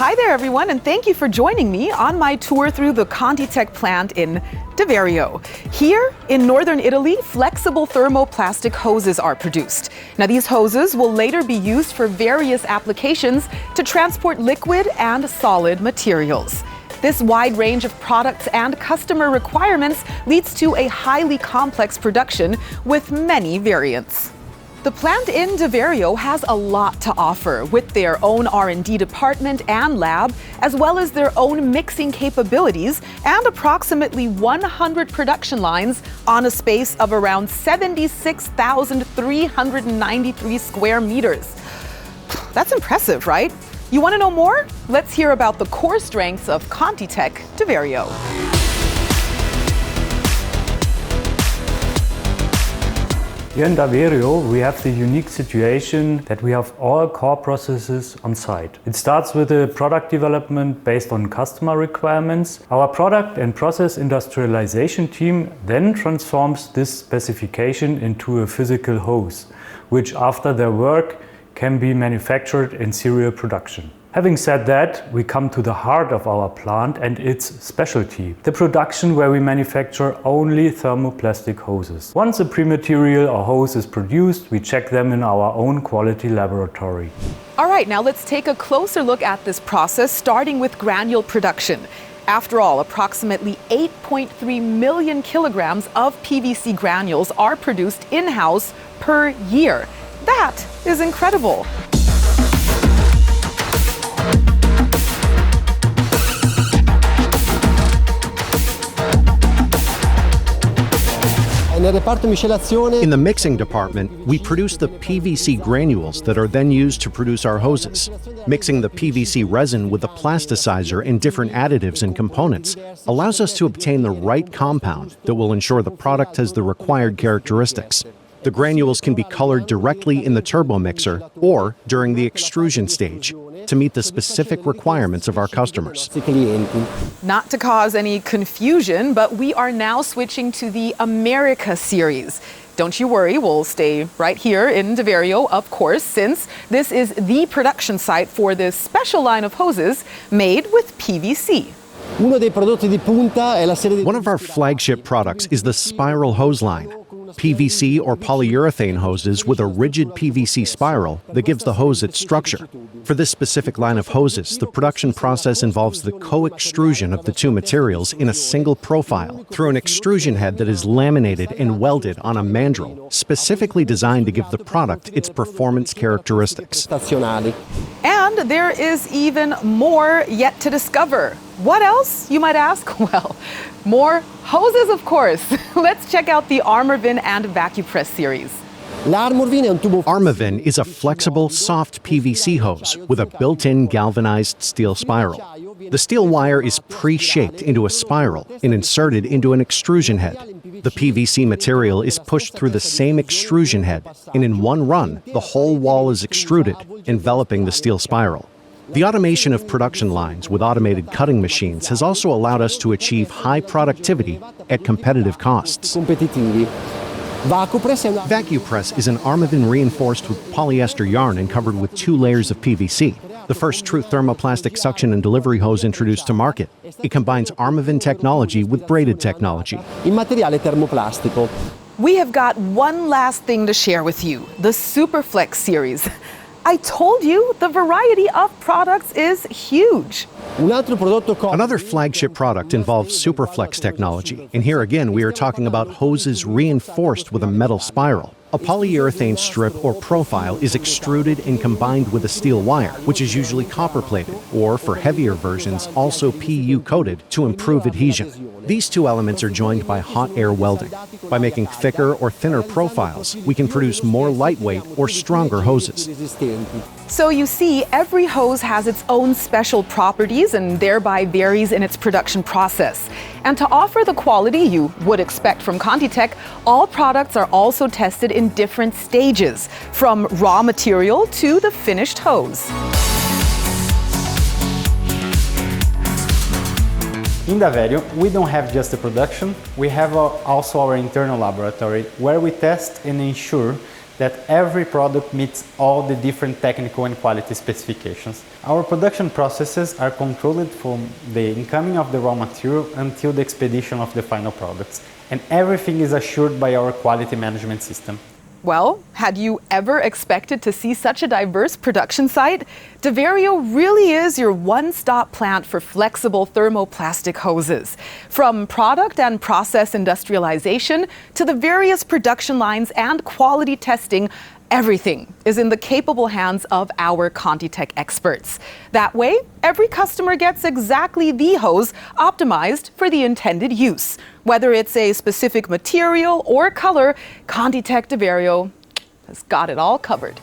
Hi there, everyone, and thank you for joining me on my tour through the ContiTech plant in Daverio. Here in northern Italy, flexible thermoplastic hoses are produced. Now, these hoses will later be used for various applications to transport liquid and solid materials. This wide range of products and customer requirements leads to a highly complex production with many variants. The plant in Daverio has a lot to offer with their own R&D department and lab, as well as their own mixing capabilities and approximately 100 production lines on a space of around 76,393 square meters. That's impressive, right? You want to know more? Let's hear about the core strengths of ContiTech Daverio. Here in Daverio, we have the unique situation that we have all core processes on site. It starts with a product development based on customer requirements. Our product and process industrialization team then transforms this specification into a physical hose, which after their work can be manufactured in serial production. Having said that, we come to the heart of our plant and its specialty, the production where we manufacture only thermoplastic hoses. Once a pre-material or hose is produced, we check them in our own quality laboratory. All right, now let's take a closer look at this process, starting with granule production. After all, approximately 8.3 million kilograms of PVC granules are produced in-house per year. That is incredible. In the mixing department, we produce the PVC granules that are then used to produce our hoses. Mixing the PVC resin with the plasticizer and different additives and components allows us to obtain the right compound that will ensure the product has the required characteristics. The granules can be colored directly in the turbo mixer or during the extrusion stage to meet the specific requirements of our customers. Not to cause any confusion, but we are now switching to the America series. Don't you worry, we'll stay right here in Daverio, of course, since this is the production site for this special line of hoses made with PVC. One of our flagship products is the spiral hose line. PVC or polyurethane hoses with a rigid PVC spiral that gives the hose its structure. For this specific line of hoses, the production process involves the co-extrusion of the two materials in a single profile through an extrusion head that is laminated and welded on a mandrel, specifically designed to give the product its performance characteristics. And there is even more yet to discover. What else, you might ask? Well, more hoses, of course. Let's check out the Armorvin and VacuPress series. Armorvin is a flexible, soft PVC hose with a built-in galvanized steel spiral. The steel wire is pre-shaped into a spiral and inserted into an extrusion head. The PVC material is pushed through the same extrusion head, and in one run, the whole wall is extruded, enveloping the steel spiral. The automation of production lines with automated cutting machines has also allowed us to achieve high productivity at competitive costs. VacuPress is an Armorvin reinforced with polyester yarn and covered with 2 layers of PVC. The first true thermoplastic suction and delivery hose introduced to market. It combines Armorvin technology with braided technology. We have got one last thing to share with you, the Superflex series. I told you the variety of products is huge. Another flagship product involves Superflex technology, and here again we are talking about hoses reinforced with a metal spiral. A polyurethane strip or profile is extruded and combined with a steel wire, which is usually copper-plated, or for heavier versions, also PU-coated to improve adhesion. These two elements are joined by hot air welding. By making thicker or thinner profiles, we can produce more lightweight or stronger hoses. So you see, every hose has its own special properties and thereby varies in its production process. And to offer the quality you would expect from ContiTech, all products are also tested in different stages, from raw material to the finished hose. In Daverio, we don't have just the production, we have also our internal laboratory where we test and ensure that every product meets all the different technical and quality specifications. Our production processes are controlled from the incoming of the raw material until the expedition of the final products, and everything is assured by our quality management system. Well, had you ever expected to see such a diverse production site? Daverio really is your one-stop plant for flexible thermoplastic hoses. From product and process industrialization to the various production lines and quality testing, everything is in the capable hands of our ContiTech experts. That way, every customer gets exactly the hose optimized for the intended use. Whether it's a specific material or color, ContiTech Daverio has got it all covered.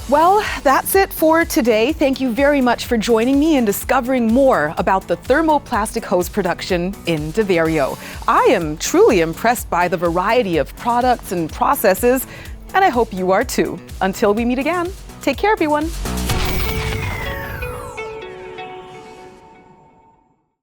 Well, that's it for today. Thank you very much for joining me and discovering more about the thermoplastic hose production in Daverio. I am truly impressed by the variety of products and processes, and I hope you are too. Until we meet again, take care, everyone.